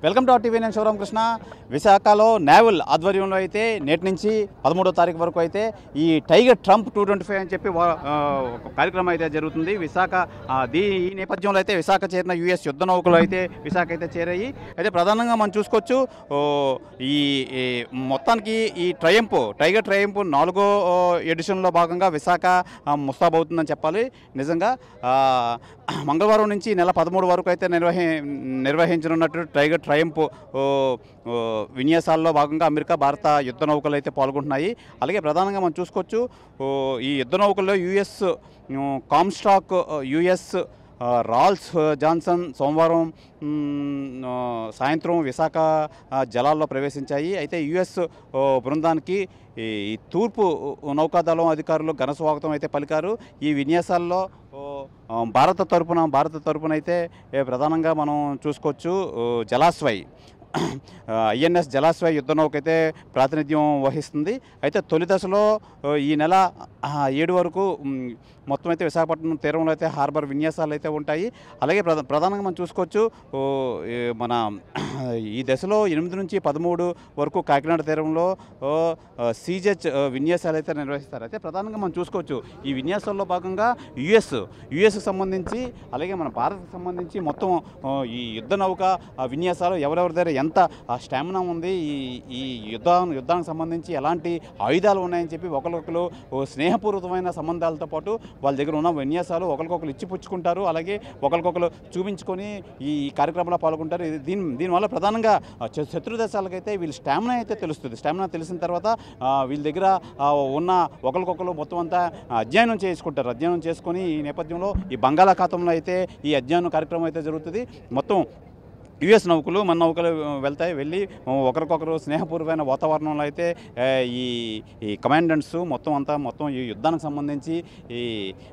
Welcome to TV నేను శివరామకృష్ణ. విశాఖలో naval ఆధ్వర్యంలో అయితే నేటి నుంచి 13వ తారీఖు వరకు అయితే ఈ టైగర్ ట్రంప్ 225 అని చెప్పి కార్యక్రమం అయితే జరుగుతుంది. విశాఖ ఈ నేపథ్యంలో అయితే విశాఖ చేరిన యుఎస్ యుద్ధ నౌకలు అయితే విశాఖ అయితే చేరాయి. అయితే ప్రధానంగా మనం చూసుకోవచ్చు ఈ మొత్తానికి ఈ టైగర్ ట్రయంప్ 4వ ఎడిషన్లో భాగంగా విశాఖ ముస్తాబవుతుందని చెప్పాలి. నిజంగా మంగళవారం నుంచి నెల 13 వరకు అయితే నిర్వహించనున్నట్టు టైగర్ ట్రయంప్ విన్యాసాల్లో భాగంగా అమెరికా, భారత యుద్ధ నౌకలు అయితే పాల్గొంటున్నాయి. అలాగే ప్రధానంగా మనం చూసుకోవచ్చు ఈ యుద్ధ నౌకల్లో యుఎస్ కామ్స్టాక్, యుఎస్ రాల్స్ జాన్సన్ సోమవారం సాయంత్రం విశాఖ జలాల్లో ప్రవేశించాయి. అయితే యుఎస్ బృందానికి ఈ తూర్పు నౌకాదళం అధికారులు ఘన స్వాగతం అయితే పలికారు. ఈ విన్యాసాల్లో భారత తరపున అయితే ప్రధానంగా మనం చూసుకోవచ్చు జలాశ్వయ్ ఐఎన్ఎస్ జలాశ్వయ్ యుద్ధ నౌక అయితే ప్రాతినిధ్యం వహిస్తుంది. అయితే తొలి దశలో ఈ నెల 7 వరకు మొత్తం అయితే విశాఖపట్నం తీరంలో అయితే హార్బర్ విన్యాసాలు అయితే ఉంటాయి. అలాగే ప్రధానంగా మనం చూసుకోవచ్చు మన ఈ దశలో 8 నుంచి 13 వరకు కాకినాడ తీరంలో సీజెచ్ విన్యాసాలు అయితే నిర్వహిస్తారు. అయితే ప్రధానంగా మనం చూసుకోవచ్చు ఈ విన్యాసాల్లో భాగంగా యుఎస్కి సంబంధించి అలాగే మన భారత్కి సంబంధించి మొత్తం ఈ యుద్ధ నౌక విన్యాసాలు ఎవరెవరి దగ్గర ఎంత స్టామినా ఉంది, ఈ యుద్ధానికి సంబంధించి ఎలాంటి ఆయుధాలు ఉన్నాయని చెప్పి ఒకరికొకరు స్నేహపూర్వకమైన సంబంధాలతో పాటు వాళ్ళ దగ్గర ఉన్న విన్యాసాలు ఒకరికొకరు ఇచ్చిపుచ్చుకుంటారు. అలాగే ఒకరికొకరు చూపించుకొని ఈ కార్యక్రమంలో పాల్గొంటారు. దీనివల్ల ప్రధానంగా శత్రు దేశాలకైతే వీళ్ళ స్టామినా అయితే తెలుస్తుంది. స్టామినా తెలిసిన తర్వాత వీళ్ళ దగ్గర ఉన్న ఒకరికొకరు మొత్తం అంతా అధ్యయనం చేసుకొని ఈ నేపథ్యంలో ఈ బంగాళాఖాతంలో అయితే ఈ అధ్యయనం కార్యక్రమం అయితే జరుగుతుంది. మొత్తం యుఎస్ నౌకలు మన నౌకలు వెళ్ళి ఒకరికొకరు స్నేహపూర్వమైన వాతావరణంలో అయితే ఈ కమాండెంట్స్ మొత్తం ఈ యుద్ధానికి సంబంధించి ఈ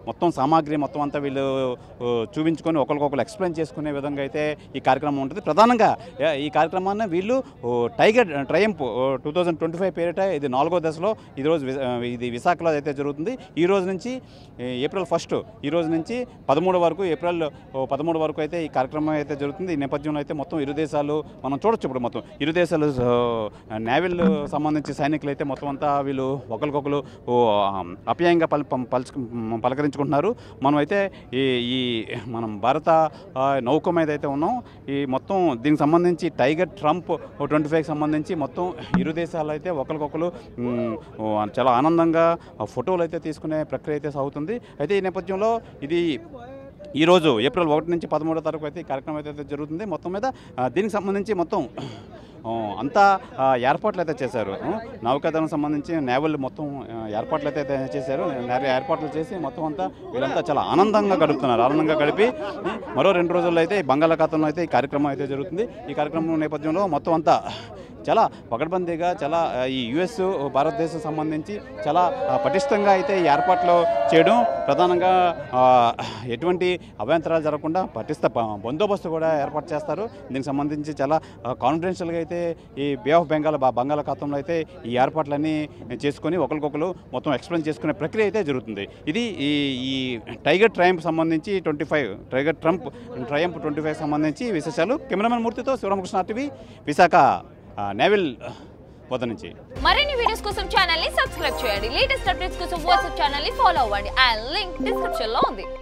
మొత్తం సామాగ్రి మొత్తం అంతా వీళ్ళు చూపించుకొని ఒకరికొకరు ఎక్స్ప్లెయిన్ చేసుకునే విధంగా అయితే ఈ కార్యక్రమం ఉంటుంది. ప్రధానంగా ఈ కార్యక్రమాన్ని వీళ్ళు టైగర్ ట్రయంప్ 2025 పేరిట ఇది 4వ దశలో ఇది విశాఖలో అయితే జరుగుతుంది. ఈ రోజు నుంచి ఏప్రిల్ 1 ఈ రోజు నుంచి 13 వరకు ఏప్రిల్ 13 వరకు అయితే ఈ కార్యక్రమం అయితే జరుగుతుంది. ఈ నేపథ్యంలో అయితే మొత్తం ఇరు దేశాలు మనం చూడొచ్చు. ఇప్పుడు మొత్తం ఇరు దేశాలు నేవల్ సంబంధించి సైనికులు అయితే మొత్తం అంతా వీళ్ళు ఒకరికొకరు అప్యాయంగా పలకరించుకుంటున్నారు. మనం అయితే మనం భారత నౌక మీద అయితే ఉన్నాం. ఈ మొత్తం దీనికి సంబంధించి టైగర్ ట్రంప్ 25కి సంబంధించి మొత్తం ఇరు దేశాలు అయితే ఒకరికొకరు చాలా ఆనందంగా ఫోటోలు అయితే తీసుకునే ప్రక్రియ అయితే సాగుతుంది. అయితే ఈ నేపథ్యంలో ఈరోజు ఏప్రిల్ 1 నుంచి 13వ తారీఖు అయితే ఈ కార్యక్రమం అయితే జరుగుతుంది. మొత్తం మీద దీనికి సంబంధించి మొత్తం అంతా ఏర్పాట్లు అయితే చేశారు. నౌకాదళం సంబంధించి నేవల్ మొత్తం ఏర్పాట్లు అయితే చేశారు. ఏర్పాట్లు చేసి మొత్తం అంతా వీళ్ళంతా చాలా ఆనందంగా గడిపి మరో 2 రోజుల్లో అయితే బంగాళాఖాతంలో అయితే ఈ కార్యక్రమం అయితే జరుగుతుంది. ఈ కార్యక్రమం నేపథ్యంలో మొత్తం అంతా చాలా పకడ్బందీగా చాలా ఈ యుఎస్ భారతదేశం సంబంధించి చాలా పటిష్టంగా అయితే ఈ ఏర్పాట్లు చేయడం, ప్రధానంగా ఎటువంటి అభ్యంతరాలు జరగకుండా పటిష్ట బందోబస్తు కూడా ఏర్పాటు చేస్తారు. దీనికి సంబంధించి చాలా కాన్ఫిడెన్షియల్గా అయితే ఈ బే ఆఫ్ బంగాళాఖాతంలో అయితే ఈ ఏర్పాట్లన్నీ చేసుకొని ఒకరికొకరు మొత్తం ఎక్స్ప్లెయిన్ చేసుకునే ప్రక్రియ అయితే జరుగుతుంది. ఇది ఈ టైగర్ ట్రయంప్ సంబంధించి టైగర్ ట్రంప్ 25 సంబంధించి విశేషాలు. కెమెరామెన్ మూర్తితో శివరామకృష్ణ టీవీ విశాఖ నేవల్ వద్ద నుంచి. మరిన్ని వీడియోస్ కోసం ఛానల్ ని సబ్స్క్రైబ్ చేయండి. లేటెస్ట్ అప్డేట్స్ కోసం వాట్సాప్ ఛానల్ ని ఫాలో అవ్వండి. ఆ లింక్ డిస్క్రిప్షన్ లో ఉంది.